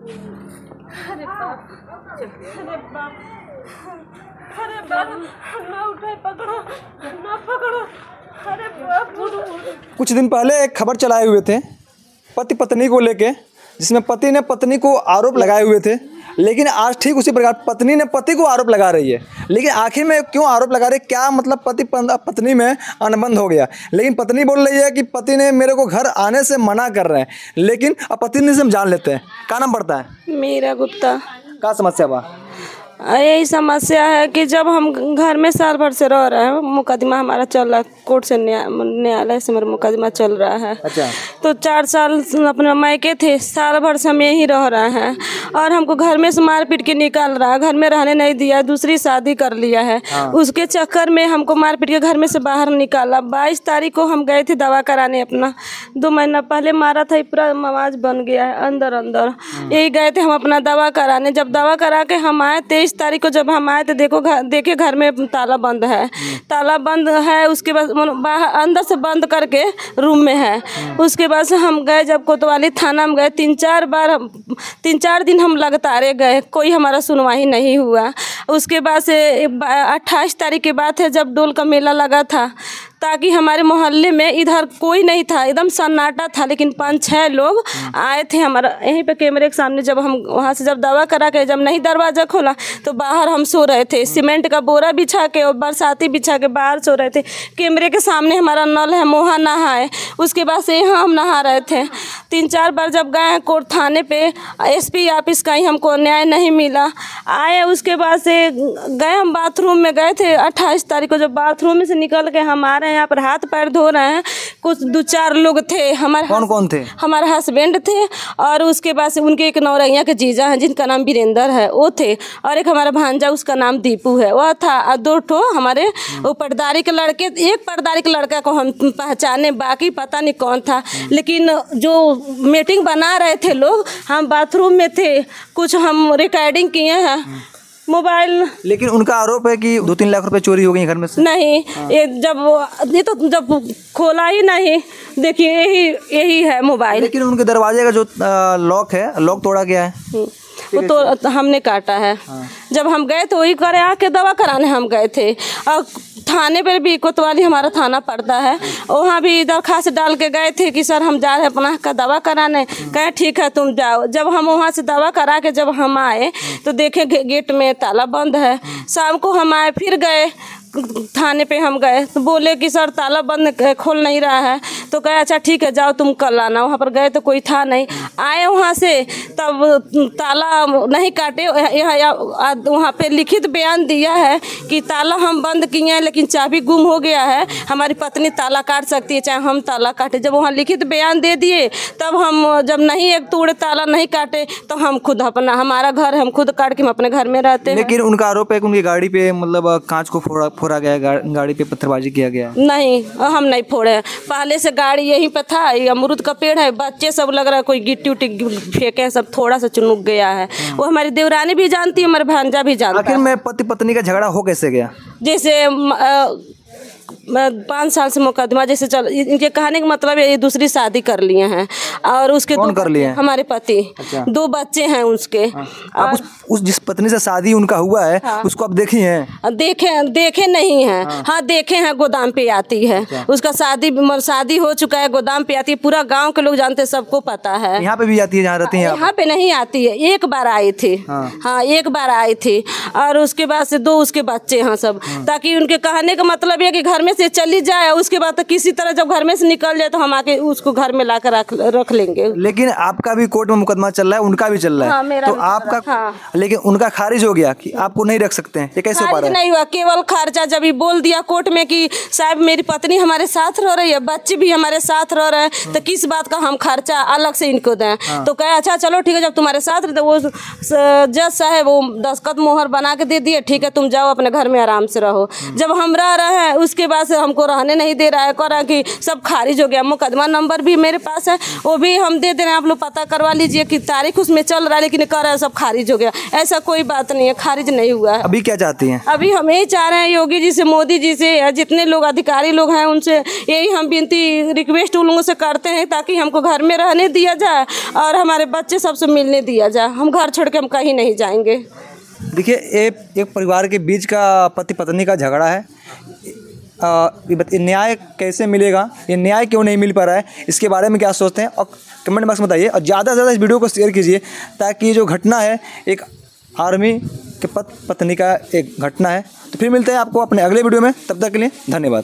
अरे बाप, अरे बाप, अरे बाप, ना उठाए, पकड़ो, ना पकड़ो, अरे बाप। कुछ दिन पहले एक खबर चलाए हुए थे पति पत्नी को लेके, जिसमें पति ने पत्नी को आरोप लगाए हुए थे, लेकिन आज ठीक उसी प्रकार पत्नी ने पति को आरोप लगा रही है। लेकिन आखिर में क्यों आरोप लगा रही है, क्या मतलब पति पत्नी में अनबन हो गया। लेकिन पत्नी बोल रही है कि पति ने मेरे को घर आने से मना कर रहे हैं, लेकिन अब पत्नी से हम जान लेते हैं। क्या नाम पड़ता है? मीरा गुप्ता। क्या समस्या बा? यही समस्या है कि जब हम घर में साल भर से रह रहे हैं, मुकदमा हमारा चल रहा है, कोर्ट से न्यायालय से हमारा मुकदमा चल रहा है। अच्छा। तो 4 साल अपने मायके थे, साल भर से हम यहीं रह रहे हैं और हमको घर में से मार पीट के निकाल रहा है, घर में रहने नहीं दिया, दूसरी शादी कर लिया है। उसके चक्कर में हमको मार पीट के घर में से बाहर निकाला। 22 तारीख को हम गए थे दवा कराने, अपना 2 महीना पहले मारा था, पूरा मवाज बन गया है अंदर अंदर। यही गए थे हम अपना दवा कराने। जब दवा करा के हम आए 23 तारीख को जब हम आए तो देखे घर में ताला बंद है, ताला बंद है। उसके बाद बाहर अंदर से बंद करके रूम में है। उसके बाद से हम गए, जब कोतवाली थाना में गए, 3-4 दिन हम लगातार गए, कोई हमारा सुनवाई नहीं हुआ। उसके बाद से 28 तारीख के बाद है जब डोल का मेला लगा था, ताकि हमारे मोहल्ले में इधर कोई नहीं था, एकदम सन्नाटा था, लेकिन 5-6 लोग आए थे हमारा यहीं पे कैमरे के सामने। जब हम वहाँ से जब दवा करा के जब नहीं दरवाज़ा खोला तो बाहर हम सो रहे थे, सीमेंट का बोरा बिछा के और बरसाती बिछा के बाहर सो रहे थे। कैमरे के सामने हमारा नल है, मोहा नहाए। उसके बाद से यहाँ हम नहा रहे थे। 3-4 बार जब गए कोर्ट थाने पे, SP ऑफिस का ही हमको न्याय नहीं मिला। आए उसके बाद से गए हम बाथरूम में गए थे 28 तारीख को। जब बाथरूम में से निकल के हम आ रहे हैं, यहाँ पर हाथ पैर धो रहे हैं, कुछ 2-4 लोग थे हमारे। कौन कौन थे? हमारे हस्बैंड थे और उसके बाद से उनके एक नौरैया के जीजा हैं जिनका नाम वीरेंद्र है, वो थे, और एक हमारा भांजा उसका नाम दीपू है, वह था। और 2 ठो हमारे वो पर्दारी के लड़के, एक पर्दारी के लड़का को हम पहचाने, बाकी पता नहीं कौन था। लेकिन जो मीटिंग बना रहे थे लोग, हम बाथरूम में थे, कुछ हम रिकॉर्डिंग किए हैं मोबाइल। लेकिन उनका आरोप है कि 2-3 लाख रुपए चोरी हो गई घर में से। नहीं, ये तो जब खोला ही नहीं, देखिए यही है मोबाइल। लेकिन उनके दरवाजे का जो लॉक है, लॉक तोड़ा गया है, वो तो हमने काटा है। जब हम गए तो वही करे आके दवा कराने हम गए थे। और थाने पर भी, कोतवाली हमारा थाना पड़ता है, वहाँ भी दरखास्त डाल के गए थे कि सर हम जा रहे हैं अपना का दवा कराने। कहे ठीक है तुम जाओ। जब हम वहाँ से दवा करा के जब हम आए तो देखे गेट में ताला बंद है। शाम को हम आए, फिर गए थाने पे हम गए तो बोले कि सर ताला बंद, खोल नहीं रहा है। तो कहे अच्छा ठीक है जाओ तुम कल आना। वहाँ पर गए तो कोई था नहीं। आए वहाँ से तब ताला नहीं काटे, वहाँ पे लिखित बयान दिया है कि ताला हम बंद किए हैं लेकिन चाबी गुम हो गया है, हमारी पत्नी ताला काट सकती है चाहे हम ताला काटे। जब वहाँ लिखित बयान दे दिए तब हम जब नहीं एक तोड़े ताला नहीं काटे तो हम खुद अपना, हमारा घर है, हम खुद काट के हम अपने घर में रहते हैं। लेकिन उनका आरोप है कि उनकी गाड़ी पे मतलब कांच को फोड़ा गया, गाड़ी पे पत्थरबाजी किया गया। नहीं, हम नहीं फोड़े, पहले से गाड़ी यहीं पे था। ये अमरूद का पेड़ है, बच्चे सब लग रहा है कोई गिट्टी उट्टी फेंके, सब थोड़ा सा चुनुक गया है। वो हमारी देवरानी भी जानती है, हमारे भांजा भी जानता है। आखिर में पति पत्नी का झगड़ा हो कैसे गया? जैसे 5 साल से मुकदमा जैसे चल, इनके कहने का मतलब है ये दूसरी शादी कर लिए हैं और उसके कौन कर लिए हैं? हमारे पति। अच्छा। 2 बच्चे हैं उसके। और उस जिस पत्नी से शादी उनका हुआ है, हाँ। उसको आप देखी हैं? देखे नहीं हैं। हाँ देखे हैं, गोदाम पे आती है। अच्छा। उसका शादी हो चुका है, गोदाम पे आती है, पूरा गांव के लोग जानते हैं, सबको पता है। यहाँ पे भी आती है जहाँ रहती हैं? यहाँ पे नहीं आती है, एक बार आई थी। हाँ एक बार आई थी और उसके बाद से 2 उसके बच्चे हैं सब। ताकि उनके कहने का मतलब है कि घर में से चली जाए, उसके बाद तो किसी तरह जब घर में से निकल जाए तो हम आके उसको घर में लाकर रख लेंगे। लेकिन आपका भी कोर्ट में मुकदमा चल रहा है, उनका भी चल रहा है। हाँ, मेरा तो भी आपका हाँ। लेकिन उनका खारिज हो गया कि आपको नहीं रख सकते हैं, ये कैसे हो पा रहा है? नहीं हुआ, केवल खर्चा जब ही बोल दिया कोर्ट में कि साहब मेरी पत्नी हमारे साथ रह रही है, बच्चे भी हमारे साथ रह रहे हैं, तो किस बात का हम खर्चा अलग से इनको दें। तो कहे अच्छा चलो ठीक है, जब तुम्हारे साथ रहते, वो जज साहब वो दस्तखत मोहर बना के दे दिए, ठीक है तुम जाओ अपने घर में आराम से रहो। जब हम रह रहे हैं उसके बाद पास हमको रहने नहीं दे रहा है, कह रहा है कि सब खारिज हो गया। मुकदमा नंबर भी मेरे पास है, वो भी हम दे दे रहे हैं, आप लोग पता करवा लीजिए कि तारीख उसमें चल रहा है, लेकिन कह रहा है सब खारिज हो गया। ऐसा कोई बात नहीं है, खारिज नहीं हुआ है। अभी क्या चाहती हैं? अभी हम यही चाह रहे हैं योगी जी से, मोदी जी से, या जितने लोग अधिकारी लोग हैं उनसे यही हम विनती रिक्वेस्ट उन लोगों से करते हैं ताकि हमको घर में रहने दिया जाए और हमारे बच्चे सबसे मिलने दिया जाए। हम घर छोड़ के हम कहीं नहीं जाएंगे। देखिए, एक परिवार के बीच का पति पत्नी का झगड़ा है। ये न्याय कैसे मिलेगा, ये न्याय क्यों नहीं मिल पा रहा है, इसके बारे में क्या सोचते हैं और कमेंट बॉक्स में बताइए। और ज़्यादा से ज़्यादा इस वीडियो को शेयर कीजिए ताकि जो घटना है एक आर्मी के पत्नी का एक घटना है। तो फिर मिलते हैं आपको अपने अगले वीडियो में, तब तक के लिए धन्यवाद।